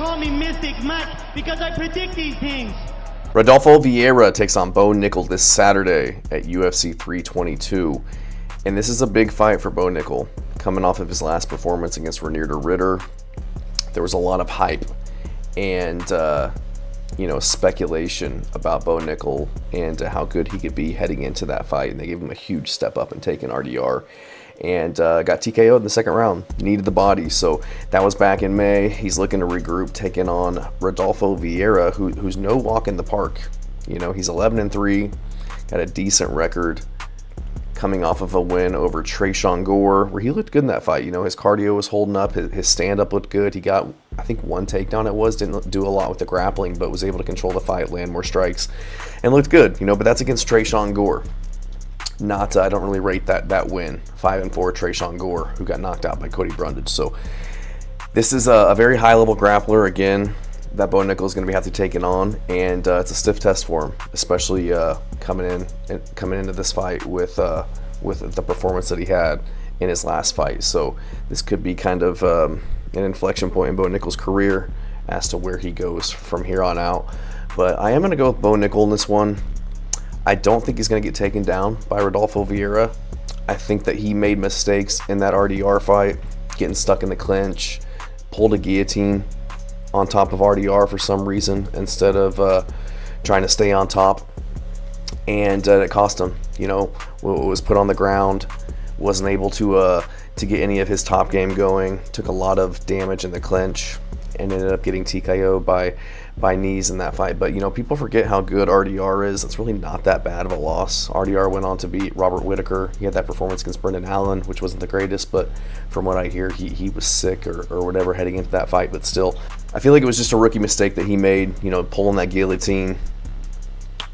call me Mystic Mike because I predict these things. Rodolfo Vieira takes on Bo Nickal this Saturday at UFC 322. And this is a big fight for Bo Nickal. Coming off of his last performance against Renier Ritter, there was a lot of hype and speculation about Bo Nickal and how good he could be heading into that fight. And they gave him a huge step up in taking RDR. And got TKO'd in the second round. Needed the body, so that was back in May. He's looking to regroup, taking on Rodolfo Vieira, who's no walk in the park. You know, he's 11-3, got a decent record, coming off of a win over Tresean Gore, where he looked good in that fight. You know, his cardio was holding up, his stand-up looked good. He got, I think, one takedown it was, didn't do a lot with the grappling, but was able to control the fight, land more strikes, and looked good. You know, but that's against Tresean Gore. Not, I don't really rate that win. 5-4 Tresean Gore, who got knocked out by Cody Brundage. So this is a very high-level grappler again that Bo Nickal is going to have to take it on, and it's a stiff test for him, especially coming into this fight with the performance that he had in his last fight. So this could be kind of an inflection point in Bo Nickal's career as to where he goes from here on out. But I am going to go with Bo Nickal in this one. I don't think he's going to get taken down by Rodolfo Vieira. I think that he made mistakes in that RDR fight, getting stuck in the clinch, pulled a guillotine on top of RDR for some reason instead of trying to stay on top, and it cost him. You know, was put on the ground, wasn't able to get any of his top game going, took a lot of damage in the clinch, and ended up getting TKO'd by knees in that fight. But, you know, people forget how good RDR is. It's really not that bad of a loss. RDR went on to beat Robert Whitaker. He had that performance against Brendan Allen, which wasn't the greatest, but from what I hear, he was sick or whatever heading into that fight. But still, I feel like it was just a rookie mistake that he made, you know, pulling that guillotine,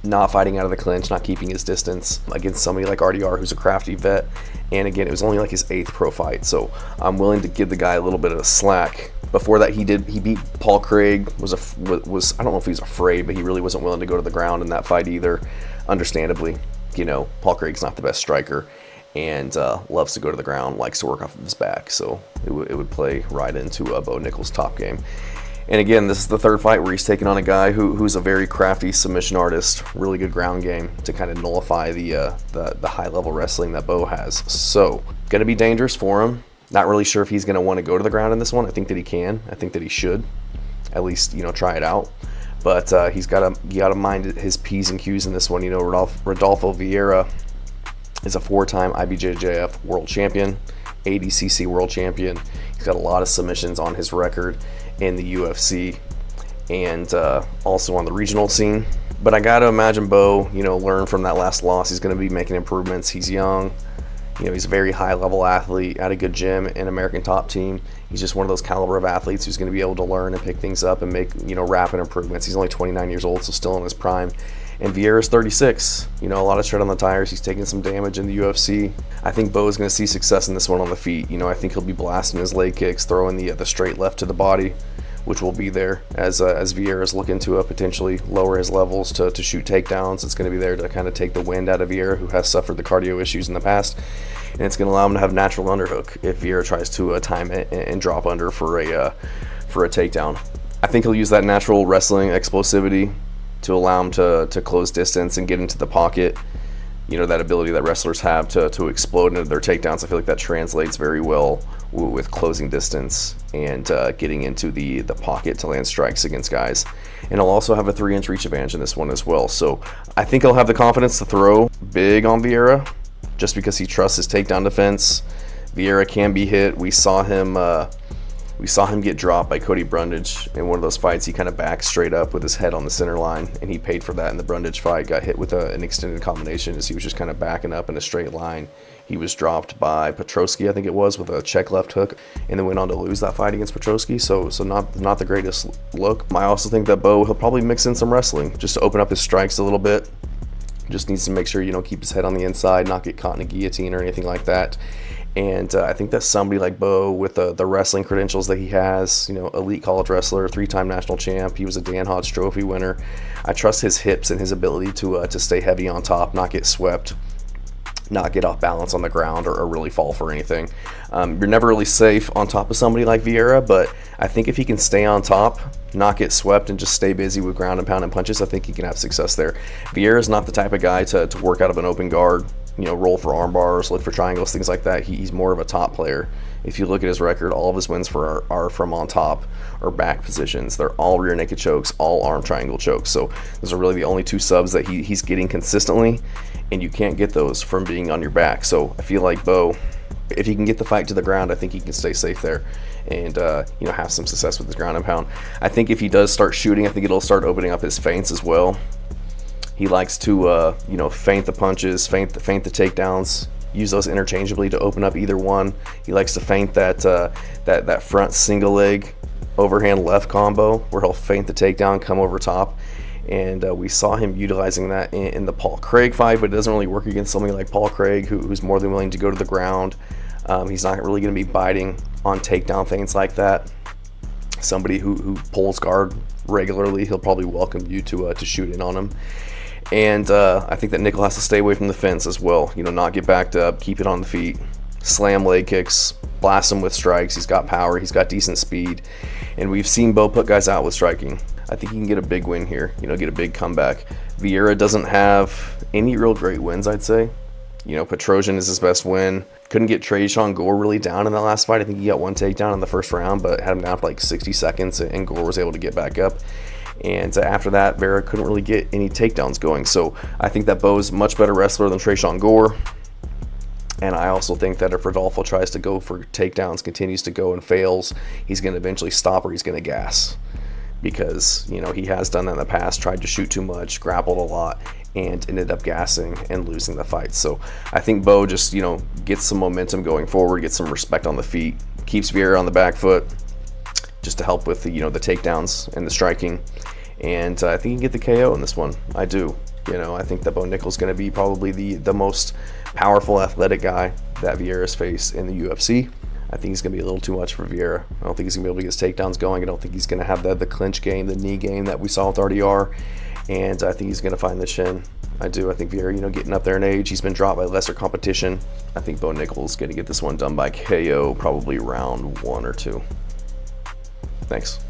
not fighting out of the clinch, not keeping his distance against somebody like RDR, who's a crafty vet. And again, it was only like his 8th pro fight, so I'm willing to give the guy a little bit of a slack. Before that, he beat Paul Craig. Was I don't know if he was afraid, but he really wasn't willing to go to the ground in that fight either. Understandably, you know, Paul Craig's not the best striker, and loves to go to the ground, likes to work off of his back. So it would play right into Bo Nickal's top game. And again, this is the third fight where he's taking on a guy who's a very crafty submission artist, really good ground game to kind of nullify the high-level wrestling that Bo has. So going to be dangerous for him. Not really sure if he's going to want to go to the ground in this one. I think that he can. I think that he should, at least, you know, try it out. But he's got to mind his P's and Q's in this one. You know, Rodolfo Vieira is a 4-time IBJJF world champion, ADCC world champion. He's got a lot of submissions on his record in the UFC and also on the regional scene. But I got to imagine Bo, you know, learn from that last loss. He's going to be making improvements. He's young. You know, he's a very high-level athlete at a good gym, an American top team. He's just one of those caliber of athletes who's going to be able to learn and pick things up and make, you know, rapid improvements. He's only 29 years old, so still in his prime. And Vieira's 36. You know, a lot of tread on the tires. He's taking some damage in the UFC. I think Bo is going to see success in this one on the feet. You know, I think he'll be blasting his leg kicks, throwing the straight left to the body, which will be there as Vieira's looking to potentially lower his levels to shoot takedowns. It's going to be there to kind of take the wind out of Vieira, who has suffered the cardio issues in the past. And it's going to allow him to have natural underhook if Vieira tries to time it and drop under for a takedown. I think he'll use that natural wrestling explosivity to allow him to close distance and get into the pocket. You know, that ability that wrestlers have to explode into their takedowns. I feel like that translates very well with closing distance and getting into the pocket to land strikes against guys. And he'll also have a 3-inch reach advantage in this one as well. So I think he'll have the confidence to throw big on Vieira just because he trusts his takedown defense. Vieira can be hit. We saw him get dropped by Cody Brundage in one of those fights. He kind of backed straight up with his head on the center line, and he paid for that in the Brundage fight. Got hit with an extended combination as he was just kind of backing up in a straight line. He was dropped by Petrosky, I think it was, with a check left hook, and then went on to lose that fight against Petrosky. So not the greatest look. I also think that Bo, he'll probably mix in some wrestling just to open up his strikes a little bit. Just needs to make sure, you know, keep his head on the inside, not get caught in a guillotine or anything like that. And I think that somebody like Bo, with the wrestling credentials that he has, you know, elite college wrestler, 3-time national champ, he was a Dan Hodge Trophy winner. I trust his hips and his ability to stay heavy on top, not get swept. not get off balance on the ground or really fall for anything. You're never really safe on top of somebody like Vieira, but I think if he can stay on top, not get swept, and just stay busy with ground and pound and punches, I think he can have success there. Vieira's not the type of guy to work out of an open guard, roll for arm bars, look for triangles, things like that. He's more of a top player. If you look at his record, all of his wins are from on top or back positions. They're all rear naked chokes, all arm triangle chokes. So those are really the only two subs that he's getting consistently, and you can't get those from being on your back. So I feel like Bo, if he can get the fight to the ground, I think he can stay safe there and have some success with his ground and pound. I think if he does start shooting, I think it'll start opening up his feints as well. He likes to feint the punches, feint the takedowns, use those interchangeably to open up either one. He likes to feint that front single leg overhand left combo where he'll feint the takedown, come over top. And we saw him utilizing that in the Paul Craig fight, but it doesn't really work against somebody like Paul Craig, who's more than willing to go to the ground. He's not really going to be biting on takedown feints like that. Somebody who pulls guard regularly, he'll probably welcome you to shoot in on him. And I think that Nickal has to stay away from the fence as well. Not get backed up, keep it on the feet, slam leg kicks, blast him with strikes. He's got power, he's got decent speed, and we've seen Bo put guys out with striking. I think he can get a big win here, get a big comeback. Vieira doesn't have any real great wins, I'd say. Petrosian is his best win. Couldn't get Tresean Gore really down in that last fight. I think he got one takedown in the first round, but had him down for like 60 seconds, and Gore was able to get back up. And after that, Vieira couldn't really get any takedowns going. So I think that Bo's a much better wrestler than Tresean Gore. And I also think that if Rodolfo tries to go for takedowns, continues to go and fails, he's going to eventually stop or he's going to gas. Because, he has done that in the past, tried to shoot too much, grappled a lot, and ended up gassing and losing the fight. So I think Bo just, gets some momentum going forward, gets some respect on the feet, keeps Vieira on the back foot, just to help with the takedowns and the striking. And I think he can get the KO in this one. I do. I think that Bo Nickal's going to be probably the most powerful, athletic guy that Vieira's faced in the UFC. I think he's going to be a little too much for Vieira. I don't think he's going to be able to get his takedowns going. I don't think he's going to have the clinch game, the knee game that we saw with RDR. And I think he's going to find the shin. I do. I think Vieira, getting up there in age, he's been dropped by lesser competition. I think Bo Nickal's going to get this one done by KO, probably round 1 or 2. Thanks.